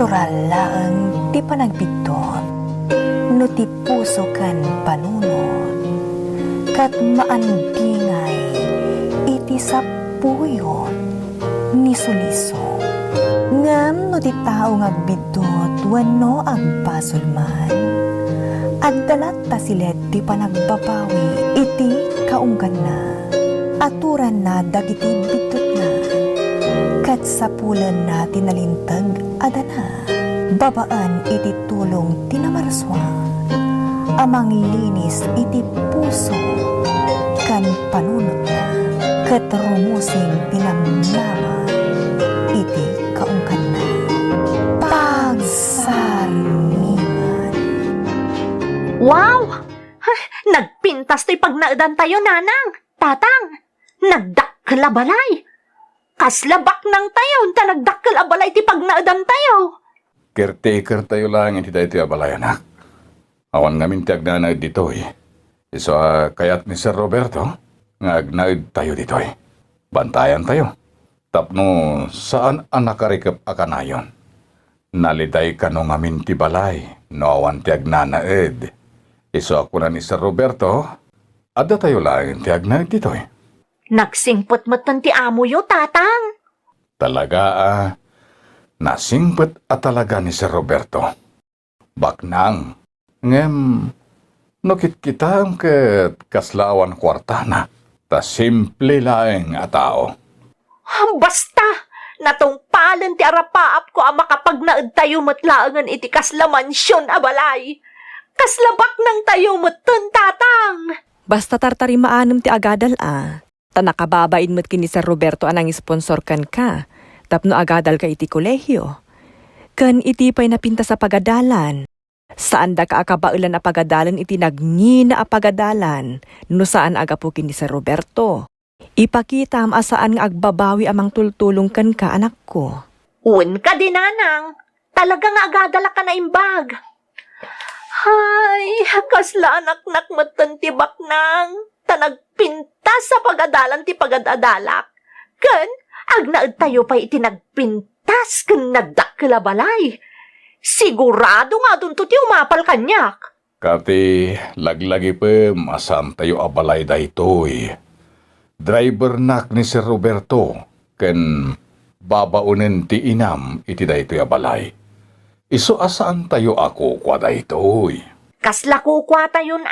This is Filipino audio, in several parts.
Natural laang ti panagbiton, no ti puso kan panunod, kat maandingay iti sapuyon ni suliso. Ngam no ti tao ngagbidot wano agbasulman, agdalat ta silet ti panagbabawi iti kaunggan na, aturan na dagiti bidot na, kat sapulan na tinalintag adana, babaan iti tulong tinamarswa, amang linis iti puso kan panunot na, kat rumusing tinamnama iti kaungkan na. Pagsarmingan. Wow! Nagpintas to'y pagnaudan tayo, nanang. Tatang, nagdakkel a balay. Kaslabak nang tayo, nagdakkel a balay ti pagnaudan tayo. Caretaker tayo lang, hindi tayo abalay, anak. Awan ngamin ti agnanaid dito, Iso kayat ni Sir Roberto, nga agnaid tayo dito, Bantayan tayo. Tapno, saan ang nakarikap akanayon? Naliday ka no ngamin ti balay, no awan ti agnanaid. Iso ako na ni Sir Roberto, ada tayo lang ti agnanaid dito, Nagsingpot mo ti amo yo, tatang. Talaga, nasingpet at talaga ni Sir Roberto. Baknang, ngem, nukit kita ang kaslawan kwartana, ta simple laeng a tao. Basta, natong palan ti arapaap ko ang makapagnaad tayo matlaangan iti kasla mansyon a balay. Kaslabak nang tayo matun, tatang. Basta tartari maanam ti agadal ta nakababain mo't kini Sir Roberto anang sponsor kan ka, tapno agadal ka iti kolehyo. Kan iti pa'y napinta sa pagadalan. Saan da ka akabailan a pagadalan iti nagngina a pagadalan, no saan agapo kini Sir Roberto. Ipakita am asaan nga agbabawi amang tultulong kan ka, anak ko. Un ka din, nanang. Talagang agadala ka na imbag. Hay, kasla anak-nak matan ti baknang. Tanagpintas sa pagadalan ti pagadadalak. Ken, agnaad tayo pa iti nagpintas ken nagdakkel a balay. Sigurado nga dun to ti umapal kanyak. Kati, laglagi pa masam tayo abalay daytoy. Driver nak ni Sir Roberto, ken babaunen ti inam iti daytoy abalay. Iso asaan tayo ako kwa daytoy. Kasla kukwa tayon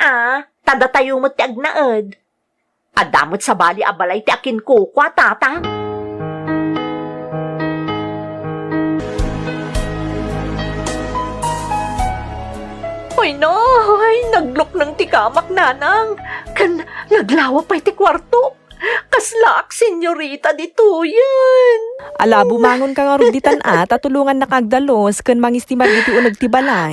tada tayo mo ti agnaad. Adamot sa bali abalay ti akin kukwa, tatang. Ay no, naglok ng tikamak, nanang. Kan naglawa pa iti kwarto. Kaslak, senyorita, dito yan. Ala, bumangon ka nga ruditan tatulungan na kagdalos kan mangistimar diti unag ti balay.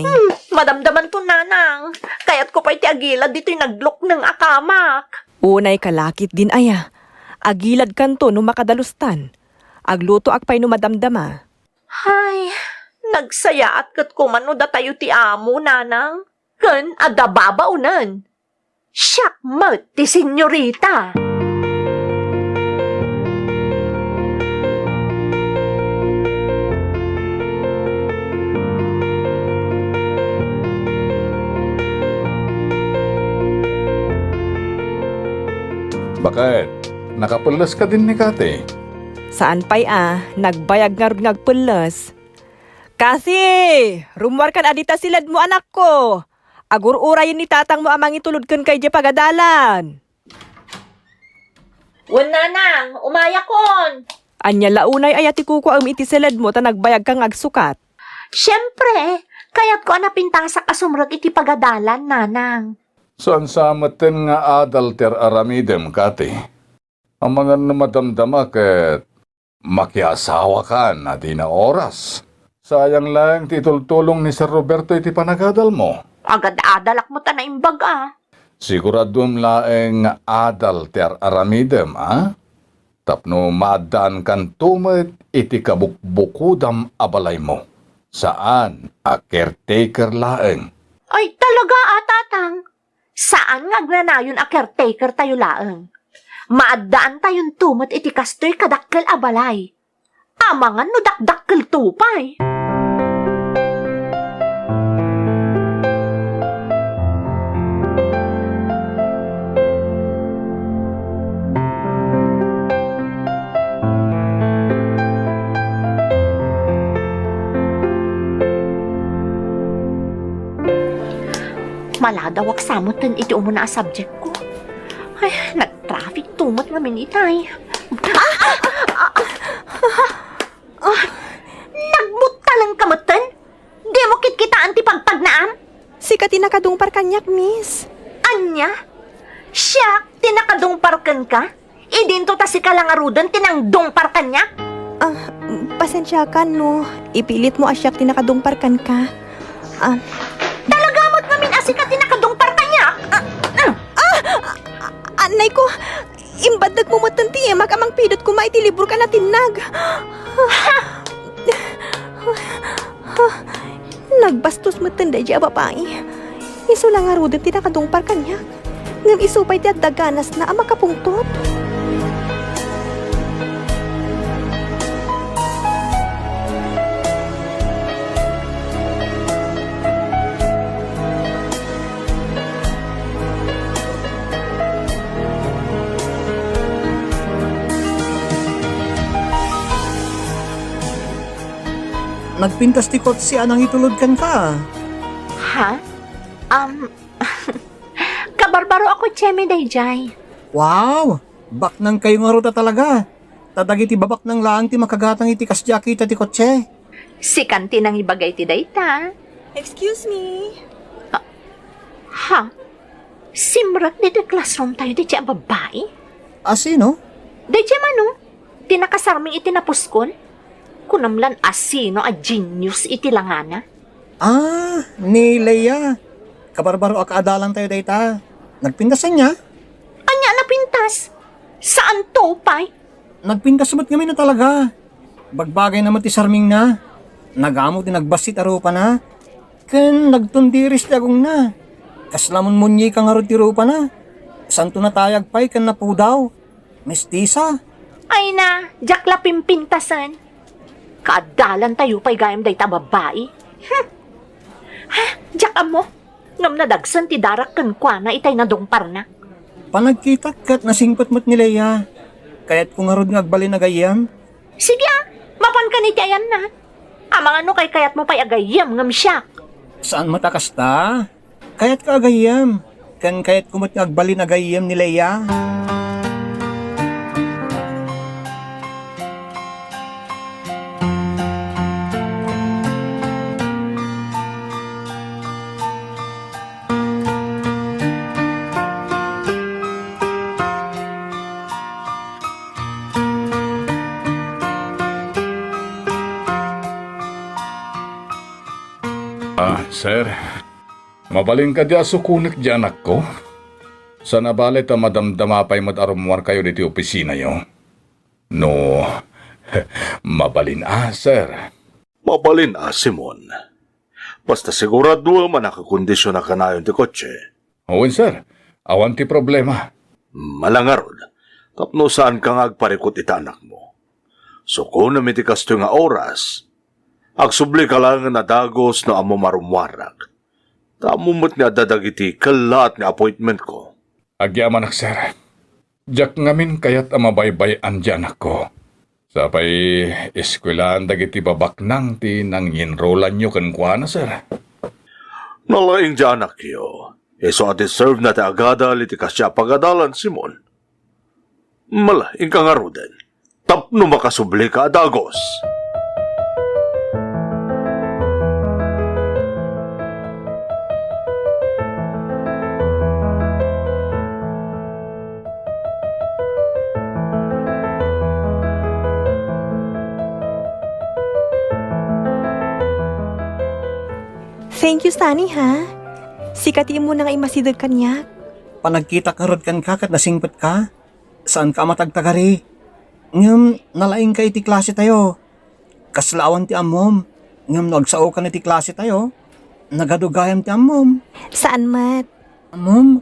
Madamdaman to, nanang. Kaya't ko pa iti agilad dito'y naglok ng akamak. Unay kalakit din aya. Agilad kanto no makadalustan. Agluto akpay no madamdama. Hay, nagsayaat kat kumano da tayo ti amo, nanang. Kan adababaunan. Syakmat ti senyorita. Bakit? Nakapulas ka din ni Kate. Saan pa'y nagbayag nga rod ngagpulas. Kasi, rumwar kan adita silad mo, anak ko. Agur-urayin ni tatang mo amang itulod kan kay di pagadalan. Wan, nanang, umaya kon. Anya launay ayati kuko ang iti silad mo ta nagbayag kang agsukat. Siyempre, kaya't ko anapintasak asumrag iti pagadalan, nanang. Saan sa matin nga adalter aramidem, Kate? Ang mga namadamdama ket makiasawa ka na di na oras. Sayang lang titultulong ni Sir Roberto iti panagadal mo. Agad-adalak mo ta na imbag, Siguradum laeng adalter aramidem, Tapno maadaan kan tumet iti kabukbukudam abalay mo. Saan a caretaker laeng? Ay, talaga, tatang. Saan nga agnanayon a caretaker tayo laeng? Maadaan tayon tumot iti kastoy kadakkel abalay. Amangan no dakdakkel tupay. Maladawak samutan iti umuna a subject ko. Ay, nag-traffic tumot namin itay. Nagbuta lang kamutan? Di mo kitkitaan ti pagpagnaam? Si ka tinakadungpar kanyak, miss. Anya? Siya, tinakadungparkan ka? Idinto ta si kalangarudan tinangdungpar kanya? Pasensya ka, no. Ipilit mo asyak tinakadungpar kan ka. Talagamot namin asi ka tinakadungpar kanya? Anay ko, imbadag mo matanti makamang pidot ko maitilibur ka na tinag. Nagbastos matanda di babae. Iso lang nga rudan tinakadungpar kanya. Ngam isupay ti at daganas na ang makapungtot. Nagpintas ti kotse anang itulod kan ka. Ha? Kabarbaro ako, Cheme Dayjay. Wow! Bak nang kayo nga ruta talaga. Tadag iti babak ng laang ti makagatang iti kasjaki ita ti kotse. Si Kanti nang ibagay ti dayta. Excuse me. Ha? Simrat dito classroom tayo di ang babae? Asino? Di mano? Tinakasarming itinapuskol? Kunamlan asino a genius itilangana? Ni Leia. Kabarbaro akaadalan tayo dayta. Nagpintasan niya? Anya napintas? Saan to, pay? Nagpintas mo't kami na talaga. Bagbagay naman ti sarming na. Nagamot din nagbasit arupa na. Ken nagtundiris ti agong na. Kaslamon munyi kang arod ti rupa na. Santo na tayag pay kan napudaw. Mestisa. Ay na, jakla pimpintasan. Kaadalan tayo pa'y gayam day ta babae. Jakam mo, ngam nadagsan ti darak kan kwa na itay na dongpar na. Panagkita kat nasingpot mo't ni Leia. Kaya't kung arod nga agbalin na gayam. Sige mapan ka ni tiyan na. Amang ano kay kayat mo pa'y agayam ngam siya. Saan matakas ta? Kaya't ka agayam. Kan kaya't kumot nga agbalin na gayam ni Leia. Sir, mabaling ka di asukunik di anak ko. Sa nabalit a madamdamapay madarumuar kayo diti opisina yo. No, mabalin sir. Mabalin Simon. Basta sigurado man nakakondisyon na kanayon ti kotse. Owen sir, awan ti problema. Malangarod, tapno saan ka nga agparikot ita anak mo. So kung namitikas to nga oras, agsubli ka lang na dagos na amo marumwarak. Tamumot nga dadagiti kalat nga appointment ko. Agyaman ak sir. Diyak ngamin kayat amabaybayan di anak ko. Sapay eskwelaan dagiti babak nang ti nang enrollan nyo kan kuana sir. Nalaing di anak yo. So deserve na ti agada liti kasya pagadalan Simon. Malaing ka nga ruden. Tapno makasubli ka dagos. Thank you, Sunny, ha? Sikati mo na nga imasidag kanyak. Panagkita ka rod kan ka kat nasingpot ka. Saan ka matagtagari? Ngam nalaing ka iti klase tayo. Kaslaawan ti amom. Ngam nagsao ka na iti klase tayo. Nagadugayam ti amom. Saan mat? Amom,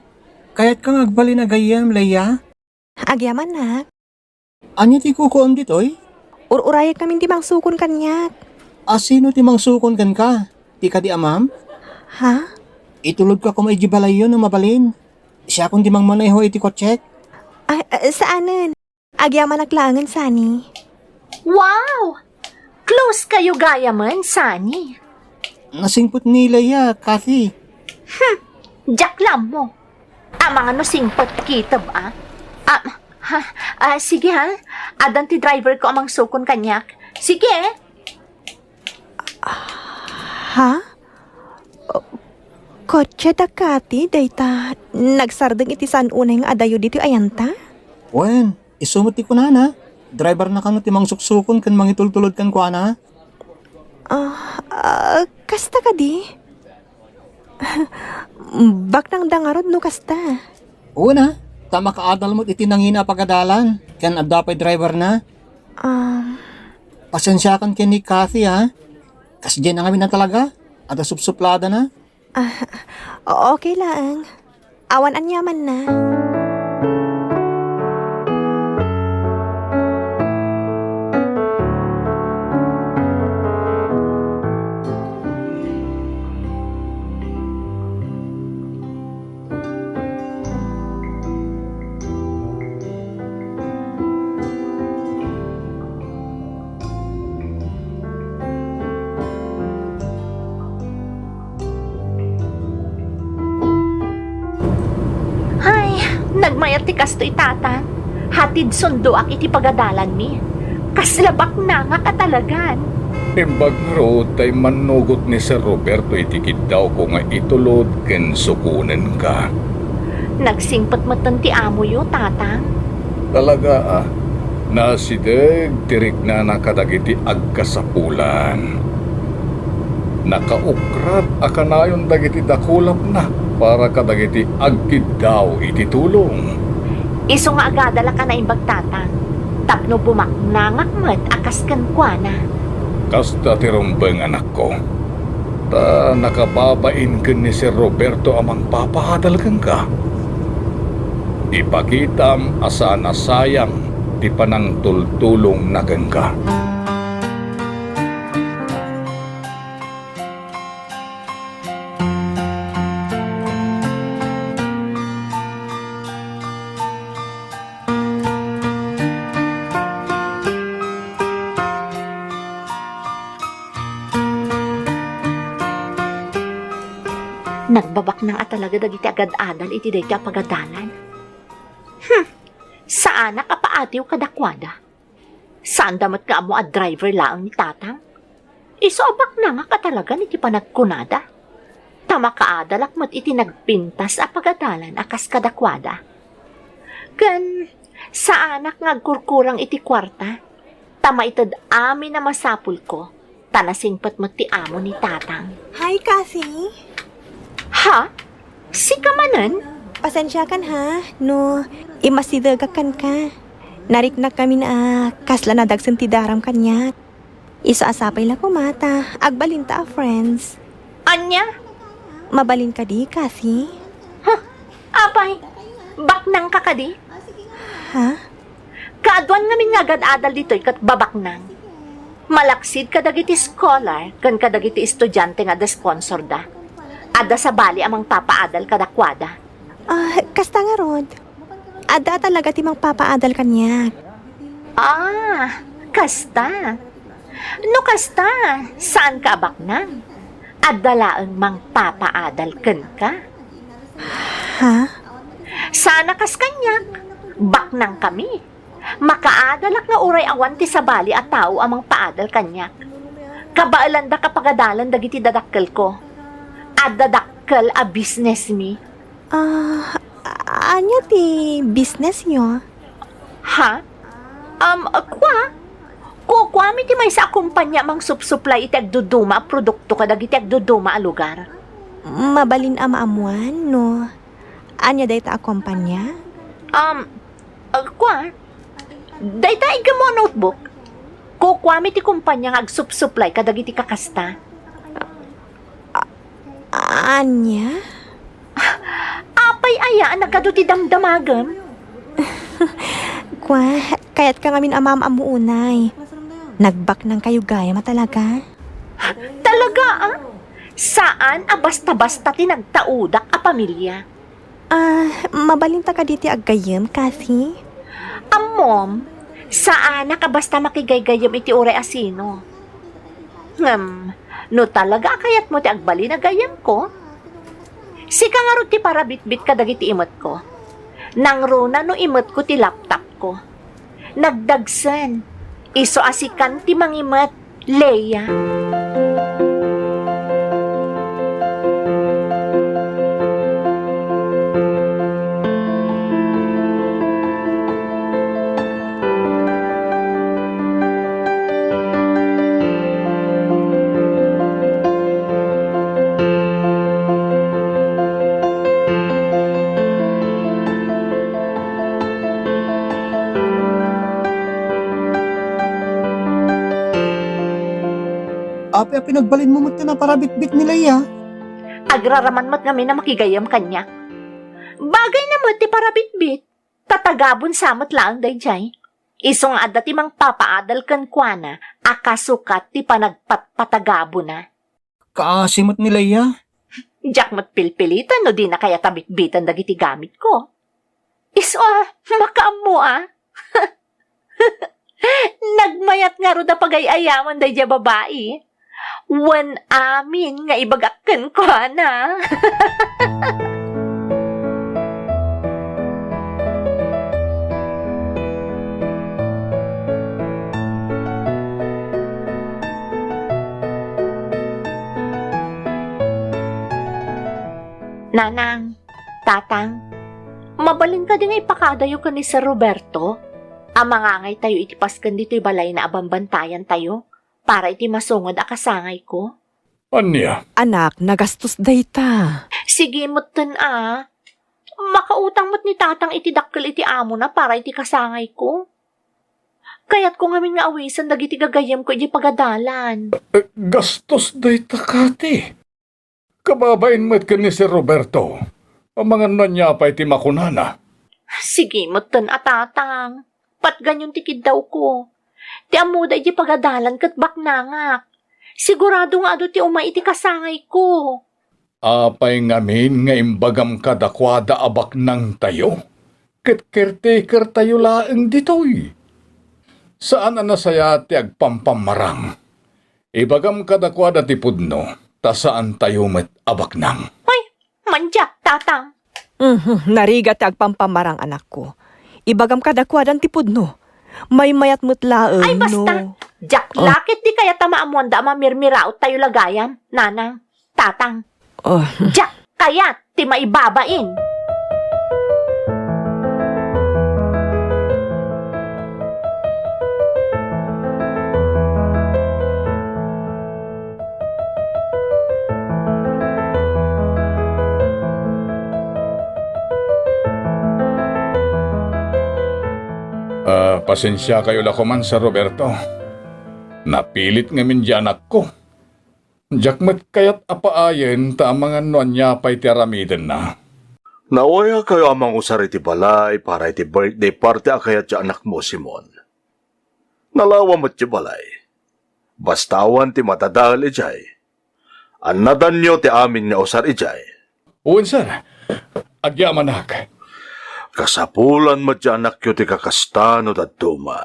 kaya't kang agbali na gayam, Leia. Agyaman na. Anya ti kukuon ditoy? Ururayak namin di mangsukon kanyak. Asino ti mangsukon kan ka? Ti ka di amam? Ha? Itulog ka kumay jibalayo na mabalin. Siya kung di mang maneho iti kotsek. Saanan? Agyaman naglangan, Sunny. Wow! Close kayo gayaman, Sunny. Nasingpot ni Leia, Kathy. Jaklam mo. Mga no singpot kita ba? Sige ha. Adan ti driver ko amang sukon kanyak. Sige. Ha? Kotse da kati, dayta. Nagsardeng iti saan unay nga adayo dito ayanta? Wen, isumot ti kunana. Driver na kano ti mang suksukon kan mangitultulod kan kuana. Kasta ka di? Bak nang dangarod no kasta. Una, tama kaadal mo't itinangina pagadalan. Kan adapay driver na. Pasensya kan ken ni Kathy ha. Kasi dyan na kami na talaga. Ada supsuplada na. Okay lang. Awan anyaman na. Nagmayat ti kasto itata. Hatid sundo ak iti pagadalan mi. Kaslabak na nga katalagan. Imbag ro, tay manugot ni Sir Roberto itikid daw ko nga itulod ken sukunen ka. Nagsingpot matan ti amo yo, tatang. Talaga nasideg tirik na nakadagiti agkasapulan. Nakaukrat akanayon dagiti dakulap na para kadagiti agkid daw iti tulong. Iso nga agadala ka na imbag tatang. Tapno bumaknangak met akas kan kuana. Kasta ti rumbeng anak ko. Ta nakababain ken ni Sir Roberto amang papahadalgan ka. Ipakitam asaan na sayang ti panang tultulong na ka. Nagbabak nang atalaga dagiti agad-adal iti dayta pagadalan. Saan na kapaatiw kadakwada? Saan damat ka mo a driver laang ni tatang? Isobak na nga katalaga iti panagkunada. Tama kaadalak mo't iti nagpintas a pagadalan akas kadakwada. Ken, saanak nga kurkurang iti kwarta? Tama itad amin na masapul ko. Tanasingpat mo't ti amo ni tatang. Hi, Kathy. Ha? Si kamanan? Pasensya kan ha, no imasidegakan ka. Nariknak kami na kasla na dagsen ti daram kanya. Iso asapay la kumata, agbalinta a friends. Anya? Mabalin ka di, Kathy? Apay, baknang ka kadi? Ha? Kaadwan ngamin nga agad-adal dito'y kat babaknang. Malaksid kadagiti scholar, kan kadagiti estudyante nga da sponsor da. Ada sa bali amang papaadal kadakwada. Kasta nga rod. Ada talaga timang papaadal kanya. Kasta. No kasta, saan ka baknang? Adalaang mang papaadal ken ka? Ha? Sana kas kanyak, baknang kami. Makaadalak nga uray awan ti sabali at tao amang paadal kanyak. Kabaalan da kapagadalan dagiti dadakkel ko. Adadakkel a business mi. Anya ti business nyo? Ha? Kwa mi ti may sa kumpanya mang supply iti agduduma a produkto kadag iti agduduma a lugar. Mabalin amaamuan, no? Anya dayta a kumpanya? Dayta iga mo notebook. Kwa mi ti kumpanya nga agsupply kadag iti kakasta. Anya? Apay ayaan nagkado ti damdamagam. Kaya't ka ngamin amam-amuunay. Nagbak ng kayo gaya matalaga. Talaga Saan basta-basta ti nagtaudak a pamilya? Mabalinta ka diti aggayem, Kathy? Mom, saan ka basta makigaygayam iti ure asino? No talaga kayat mo ti agbali na gayam ko? Sika nga ro ti parabitbit ka dagiti imot ko. Nang runa no imot ko ti laptop ko. Nagdagsan. Iso asikan ti mangimat, Leia. Api pinagbalin mo na para bitbit nila ya. Agraraman mo't kami na makigayam kanya. Bagay na mo ti parabitbit. Tatagabon samot lang dayjay. Isong adda ti mang papaadal kan kuana, akasukat ti panagpatpatagabo na. Kaasimot nila ya. Diyak mo't pilpilitan no di na kaya tabitbitan dagiti gamit ko. Iso makaamo Nagmayat nga ro da pagayayaman dayjay babae. Wan amin nga ibagakken ko na. Nanang, tatang, mabalin ka din nga ipakadayo ka ni Sir Roberto. Amangangay tayo itipaskan dito'y balay na abambantayan tayo para iti masungod akasangay ko. Anya? Anak, nagastos dayta. Sige mo't makautang mo't ni tatang iti dakkel iti amo na para iti kasangay ko. Kaya't ko ngamin nga awisan dagiti gagayam ko iti pagadalan. Gastos day takati. Kababain mo't ka ni Sir Roberto. Ang mga nanya pa iti makunana. Sige mo't tatang. Pat ganyan tikid daw ko. Ti amuda iti pagadalan kat baknangak. Sigurado nga ado ti umay iti kasangay ko. Apay ngamin nga imbagam kadakwada abak nang tayo. Ket caretaker tayo laeng ditoy. Saan nasaya ti agpampamarang? Ibagam kadakwada ti pudno, ta saan tayo met abak nang. Ay, manja, tatang. Nariga ti agpampamarang anak ko. Ibagam kadakwadan ti pudno. May mayat mutlaeng, Ay, basta. no? Jack, lakit di kaya tamaamuan da mamirmiraot tayo lagayan, nanang, tatang. Oh, Jack, kaya ti maibabain. Pasensya kayo lakoman sa Roberto. Napilit ngamin di anak ko. Jakmet kayat apaayen ta mga nonya pa'y tiramiden na. Nawaya kayo amang usar iti balay para iti birthday party akayat ti anak mo, Simon. Nalawa mo't ti balay. Bastawan ti matadal ijay. Anadan nyo ti amin nga usar ijay. Uwin sir, agyamanak. Kasapulan mo't ti anak yo ti kakastano at duma.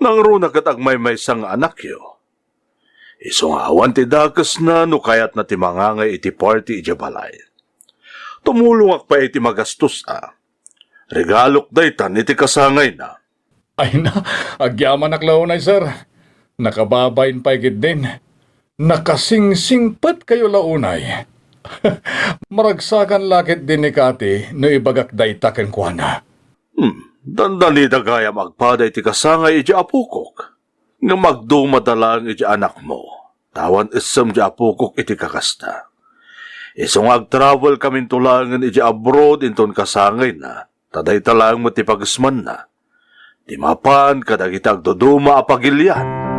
Nang runa kat agmay sang anak yo. Isong awan ti dakas na no kayat na ti mangangay iti party iti balay. Tumulong pa iti magastos Regalok daytan iti kasangay na. Ay na, agyamanak launay sir. Nakababain pa igid din. Nakasingsingpat kayo launay. Maragsakan lakit din ni Kati no ibagak daytaken kuana. Dandali dagaya magpaday ti kasangay iti apukok. Nga magdumadalang iti anak mo. Tawan isam iti apukok iti kakasta. Isong ag-travel kami tulangan iti abroad inton kasangay na. Taday talang mo ti pagisman na. Di mapan kadagitag duduma apagilyan.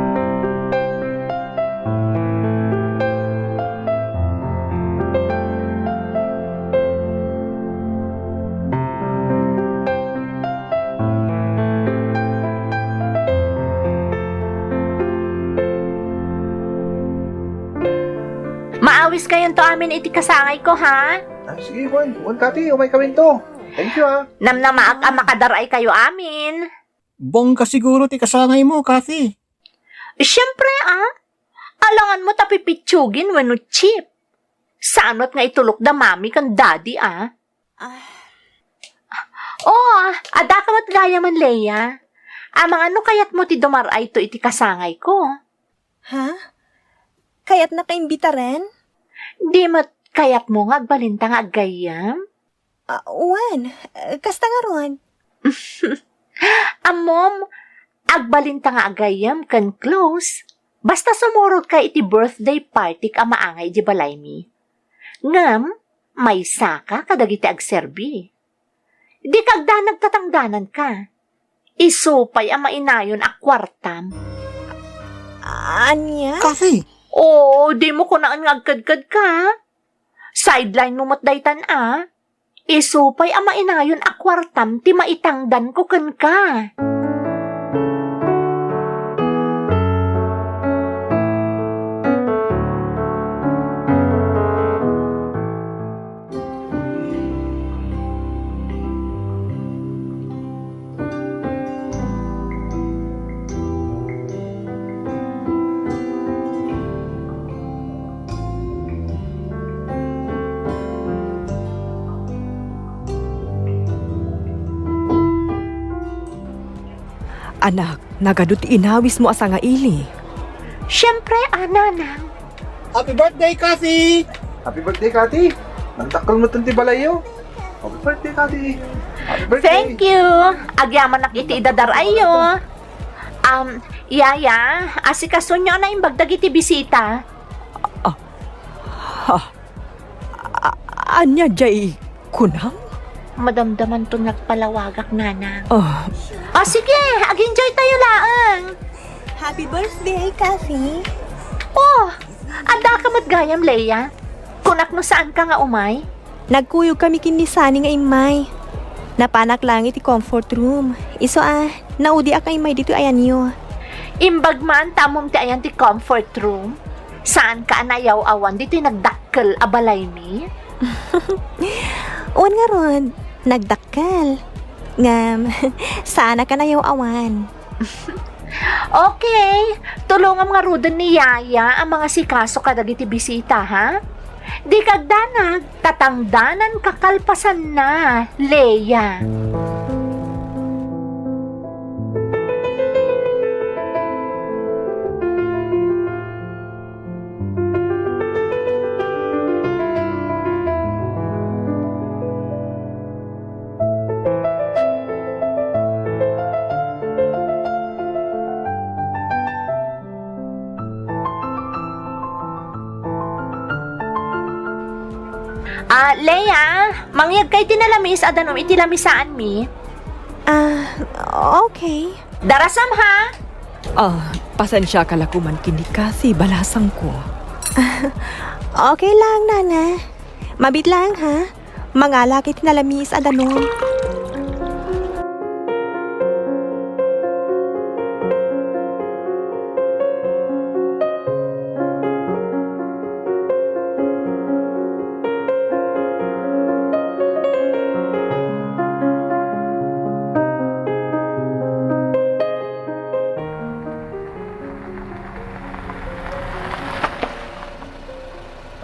Maawis kayon to amin iti kasangay ko, ha? Sige, Juan. Juan, Kati, umay kawin to. Thank you, Namnamaak ang makadaray kayo amin. Bongga siguro ti kasangay mo, Kathy. Siyempre, alangan mo tapipitsugin when no cheap. Sanot nga itulok da mami kan daddy, ah. Oh, ada ka mat gaya man, Leia. Amang ano kayat mo ti dumaray to iti kasangay ko? Ha? Kaya't nakaimbita rin? Di mat kayat mo nga agbalinta nga agayam? Wan, kasta nga ron. Amom, agbalinta nga agayam kan close. Basta sumurot ka iti birthday party ka maangay di balay mi. Ngam, may saka kadagiti agserbi. Di kagda nagtatangdanan ka. Isupay ang mainayon a kwartam. Anya? Kathy, Oo, di mo ko naan ngagkadkad ka. Sideline mo matdaytan a. Isupay ang mainayon a kwartam ti maitangdan ko kan ka. Anak, nagadut inawis mo asa nga ili. Siyempre, nanang. happy birthday, Kathy! Happy birthday, Kati. Nantakal mo tanti balayo. Happy birthday, Kati. Happy birthday. Thank you. Agyaman nakiti idadar ayo. Yaya, asikaso nyo na yung bagdag iti bisita. Anya jay kunang? Madamdaman to nagpalawagak, nanang. Oh, Sige, ag-enjoy tayo laang. Happy birthday, Kathy. Oh, ada ka matgayam, Leia. Kunak no saan ka nga umay? Nagkuyog kami kinisani nga imay. Napanak lang iti comfort room. Iso naudi ka imay dito ayan yo. Imbag man tamom ti ayan ti comfort room. Saan ka anayaw awan dito nagdakkel abalay mi? Uwan nga ron, nagdakkel. Ngam, sana ka na yung awan. Okay, tulungan nga rudan ni Yaya ang mga sikaso kadagiti bisita, ha? Di kagdanag, tatangdanan kakalpasan na, Leia. Leia, mangyag kay tinalamis adanom itilamisaan mi. Okay. Darasam, ha? pasensya ka lakuman kini kasi balasang ko. Okay lang, Nana. Mabit lang, ha? Mga laki tinalamis adanon.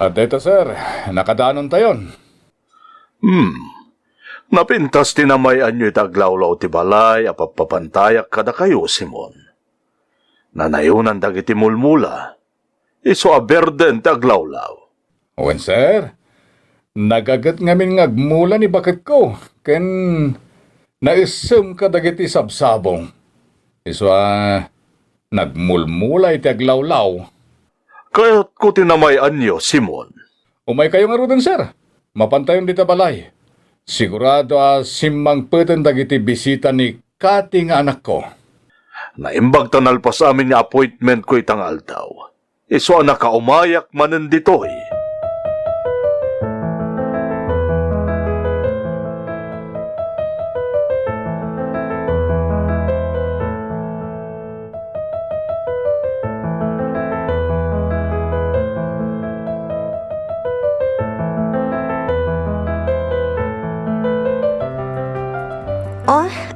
At ito, sir, nakadaanon tayon. Napintas tinamayan nyo itaglawlaw ti balay apapapantayak kada kayo, Simon. Nanayunan dagiti mulmula. Iso aberden ti aglawlaw. Owen, sir, nagagat ngamin ngagmula ni bakit ko, ken naisum ka dagiti sabsabong. Iso nagmulmula iti aglawlaw. Kaya't ko tinamayan nyo, Simon. Umay kayo nga rudan, sir. Mapantayon dita balay. Sigurado simmang peten dagiti bisita ni Kati nga anak ko. Naimbag tanal pa sa amin nga appointment ko itang aldaw. Iso nakaumayak manen ditoy.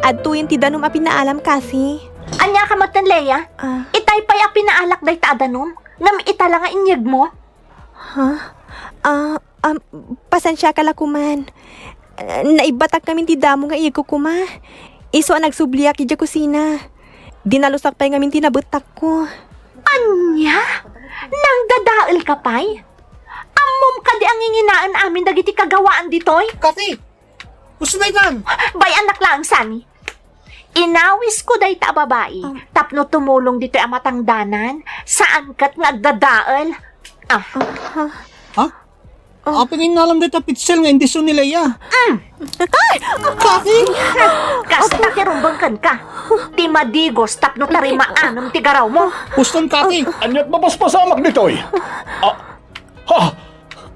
Adto yung tidanom a pinaalam kasi. Anya ka matan, Leia? Ah. Itay pa'y apinaalak day ta adanom? Ngam itala nga inyag mo? Pasensya ka lakuman. Naibatak namin ti damo nga igo kuma. Iso ang nagsubliak ija kusina. Dinalusak pa ngamin tinabutak ko. Anya? Nang dadaal ka pa'y? Amom ka di ang inginaan amin dagiti kagawaan ditoy? Kati! Gusto na ikan! Bay anak lang, Sani. Inawis ko day ta babae. Tapno tumulong dito ang matangdanan. Saan kat nga dadaal? Apingin na lang dito pitsel nga hindi so nila ya. Kati! Kasta kirumbangkan ka. Ti madigos tapno tarima anong tigaraw mo. Guston Kati! Anyat mapaspasamak ditoy.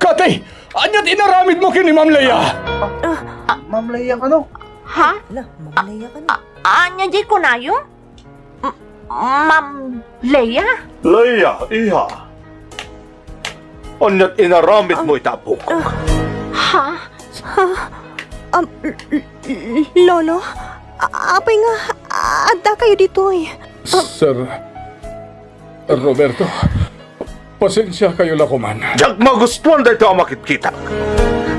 Kati! Anyat inaramid mo kini Ma'am Leia. Ma'am Leia, ano? Ha? Anya di ko na yun? Ma'am Leia? Leia, iha. Onyat inaramid mo itapukok. Ha? Lolo, apay nga, adda kayo ditoy. Sir Roberto, pasensya kayo lakuman. Diyak magustuhan dito ang makikita.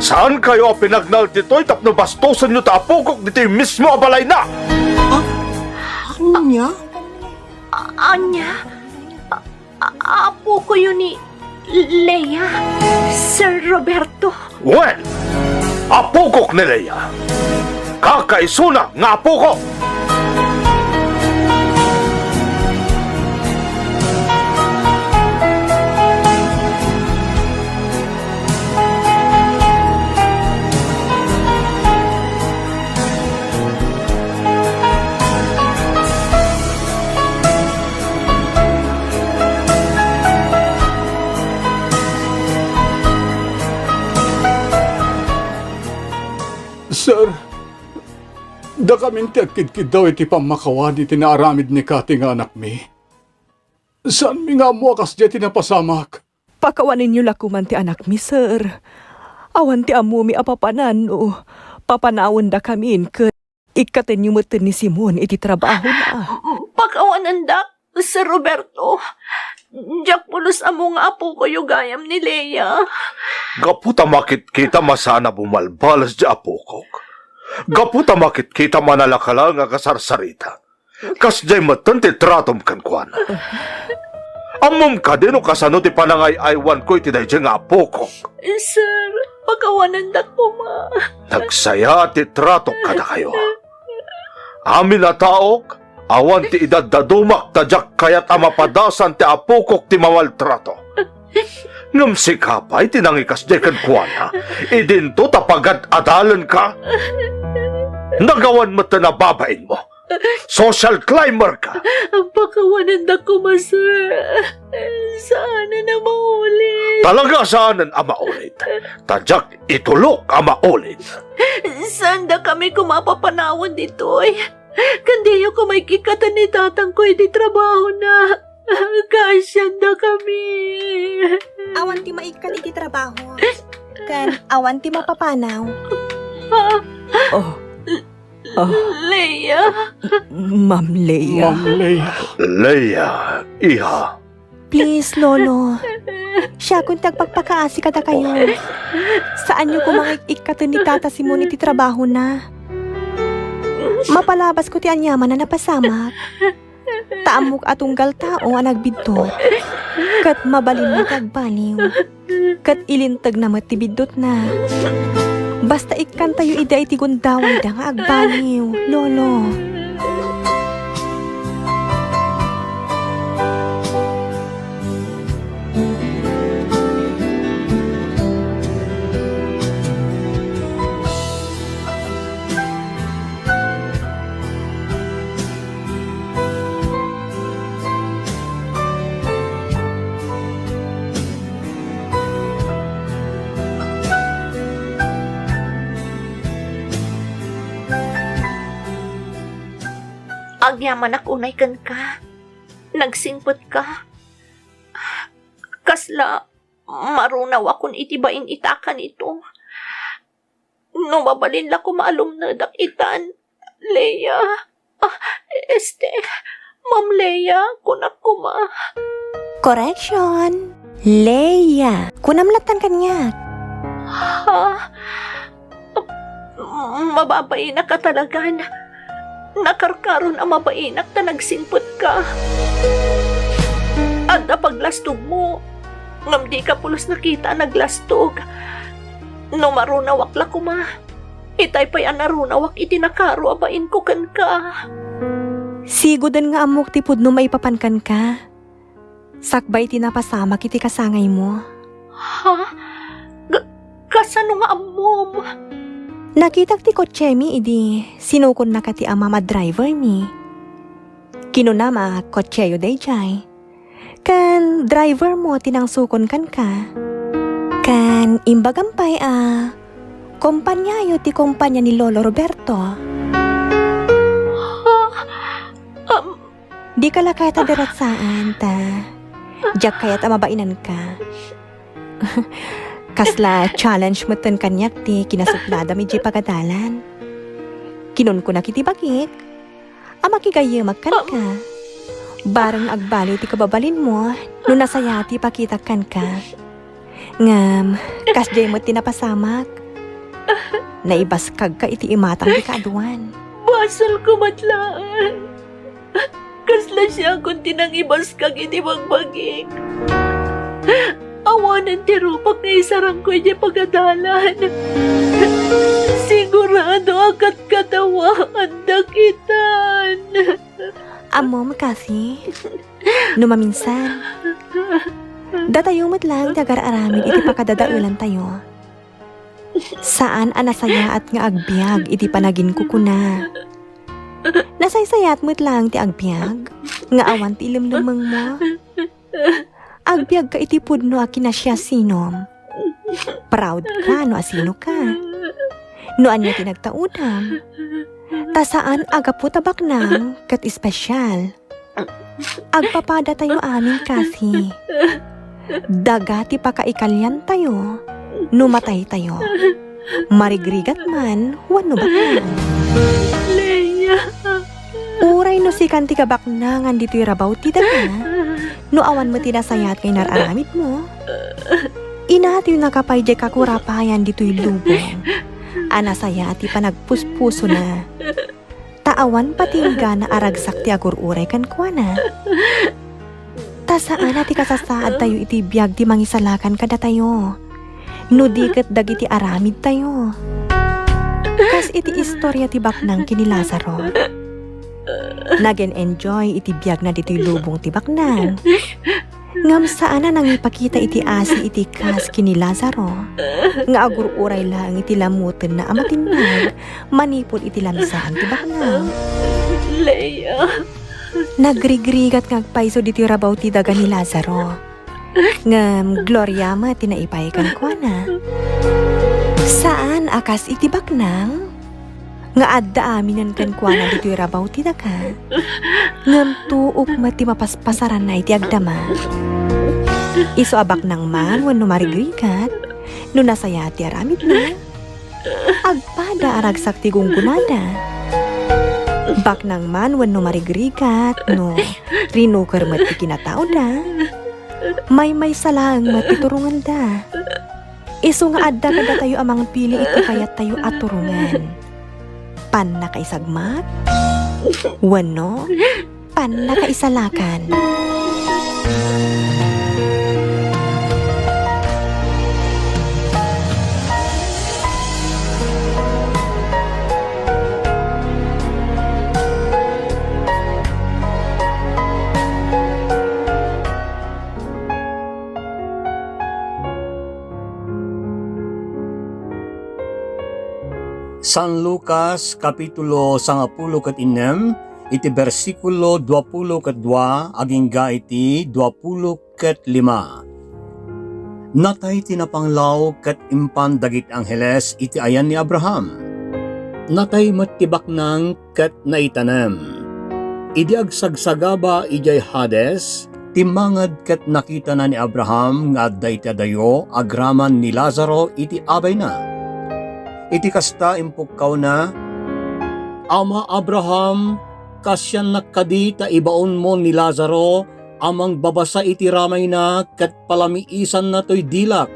Saan kayo pinagnal dito'y tapno bastosan nyo tapukok dito'y mismo abalay na? Anya? Anya? Apo ko yun ni Leia. Sir Roberto. Well, apukok ni Leia. Kakaisuna nga apukok. Sir, da kami ti agkidkid daw iti pamakawad iti naaramid ni Kati nga anak mi. Saan mi nga mo akas di tinapasamak? Pakawanin niyo lakuman ti anak mi, sir. Awan ti amu mi apapanan o. Papanawon da kamin ket ikaten niyo meten ni Simon iti trabaho na. Pagkawanan da, Sir Roberto. Diyak pulos amo nga apo ko yung gayam ni Leia. Gaputa makit kita masana bumalbalas di apukok. Gaputa makit kita manalakala nga kasarsarita. Kas jay matante tratom kan kuana. Amom ka din o kasano ti panangay aywan ko iti day nga apukok. Sir, pagkawanan da ko ma. Nagsaya ti tratok kada kayo. Amin na taok, awan ti idadadumak tadyak kayat amapadasan ti apukok ti mawaltrato. Ngam si kapay tinangikas di kan kuana, idinto tapagad adalan ka. Nagawan mo na babain mo. Social climber ka. Pagkawanan da ko ma, sir. Sana na maulit. Talaga saanan ang maulit. Tadyak itulok ang maulit. Saan da kami kumapapanawon ditoy? Kandiyo ko may kikatan ni tatang ko di trabaho na. Kasyan da kami. Awan ti maikat iti trabaho. Kan awan ti mapapanaw. Leia. Ma'am Leia. Ma'am Leia. Leia, iha. Please, Lolo. Siya kung tagpagpakaasi kada kayo. Saan niyo kumangikikatan ni Tata Simon iti trabaho na? Mapalabas ko ti anyaman na napasamak. Taamok atunggal tao ang nagbidot. Kat mabalin na tagbaliw. Kat ilintag na matibidot na. Basta ikan tayo ida iti gundaway da nga agbaliw, Lolo. Agyaman ak unay kan ka. Nagsingpot ka. Kasla, marunaw akong itibain itakan ito. No mabalin la ko maalum na dakitan. Leia. Ma'am Leia, kunak ko ma. Correction. Leia. kunamlatan kanya. Ha? Mababainak ka talaga na. Nakarkaron ang mabainak na nagsinpot ka. At napaglastog mo, ngam di ka pulos nakita naglastog. No marunawak la kuma, itay pa'y anarunawak itinakaro abain ko kan ka. Sigodan nga amok tipod no maipapankan ka. Sakbay tinapasama kiti kasangay mo. Ha? Kasano nga amom? Nakitak ti kotse mi idi sinukon na kati ang mama driver mi. Kinunama kotseyo day jay. Kan driver mo tinangsukon kan ka. Kan imbagampay kompanyayo ti kompanya ni Lolo Roberto. Di ka lakata darat saan ta. Diyak kaya't amabainan ka. Kasla challenge mo tan kanyak ti kinasuplada mi di pagadalan. Kinon ko na kiti bakik. Amakigayamag kan ka. Barang agbali ti kababalin mo no nasaya ti pakitakan ka. Ngam, kasjay mo tinapasamak. Naibaskag ka iti imatang di kaaduan. Basal ko matlaan. Kasla siya kung tinangibaskag iti magbagik. Awanan ti rupak na isarang ko di pagadalan. Sigurado agad katawa ang dakitan. Amo makasi. Numaminsan. Datayo mo't lang dagar aramid iti pakadadaulan tayo. Saan anasaya at nga agbyag iti panagin kukuna. Nasaysayat mo't lang ti agbyag. Nga awan ti ilimnumang mo. Agbyag ka iti pudno a kinasya sinom. Proud ka no asino ka. No anya tinagtaunam. Tasaan agapu tabak nang kat espesyal. Agpapada tayo amin kasi. Dagati pakaikalyan tayo. Numatay tayo. Marigrigat man, wano baklan. Leia. Uray no si kanti kabak na ngan dito'y rabaw ti daga. No awan mo tinasayat kay nararamid mo. Inati yung nakapay di kakurapayan dito'y lubong. Anasaya ti panagpuspuso na. Taawan patingga na aragsak ti agur-uray kan kuana. Tasaan ti kasasaad tayo iti biyag ti mangisalakan kada tayo. No diket dagiti aramid tayo. Kas iti istorya ti baknang kini Lazaro. Nagen-enjoy iti biyag na dito'y lubong ti baknang. Ngam saan na nang ipakita iti asi iti kas kini Lazaro. Nga agur-uray lang iti lamutin na amatinag. Manipod iti lamisaan ti baknang. Leia. Nagrigrigat ngagpaiso diti rabaw ti daga ni Lazaro. Ngam Gloria ma tinaipay kan kuana. Saan akas iti baknang? Nga adda aminan kan kuana diti rabaw ti daga. Ngam tuok mati mapaspasaran na iti agdama. Iso abak nang man wano marigrigat. No nasaya ti aramid na. Agpada aragsak ti gunggunada. Bak nang man wano marigrigat no rinukar mati kinatao da. May salang mati turungan da. Iso nga adda kada tayo amang pili iti kayat tayo at turungan. Pan na kaisagmat? Wano? Pan na kaisalakan? San Lucas kapitulo 10 iti bersikulo 22 agingga iti 25. Natay tinapanglaw ket impan dagit angheles iti ayan ni Abraham. Natay matibak nang ket naitanem. Idi agsagsagaba ijay Hades, timangad ket nakita na ni Abraham nga adda iti adayo agraman ni Lazaro iti abay na. Iti kasta impukkaw na, Ama Abraham, kasyan nakadi ta ibaon mo ni Lazaro, amang babasa iti ramay na kat palamiisan na to'y dilak.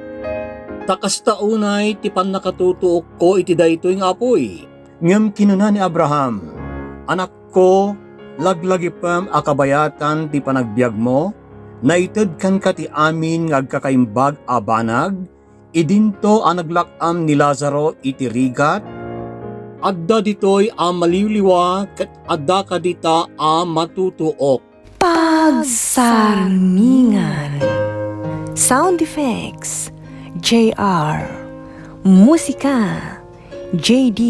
Takas taunay ti pan nakatutuok ko iti daytoy nga apoy. Ngem kinuna ni Abraham, anak ko, laglagipam akabayatan ti panagbiag mo, naited kan ka ti amin ngagkakaimbag a banag, idinto ang naglakam ni Lazaro iti rigat, adda ditoy a maliliwa ket adda kadita a matutuok. Pagsarmingan. Sound effects, JR. Musika, JD.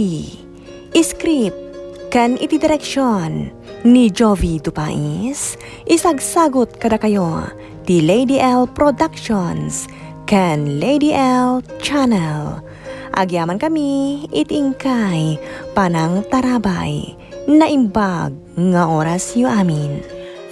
Script, kan iti direksyon ni Jovi Dupais. Isagsagot kada kayo ti Lady L Productions kan Lady L Channel. Agyaman kami itingkay panang tarabay na imbag nga oras yu amin.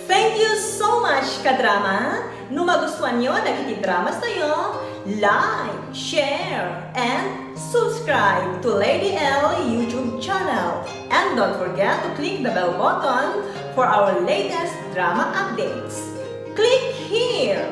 Thank you so much, kadrama! No magustuhan nyo, nagkitidramas tayo, like, share, and subscribe to Lady L YouTube channel. And don't forget to click the bell button for our latest drama updates. Click here!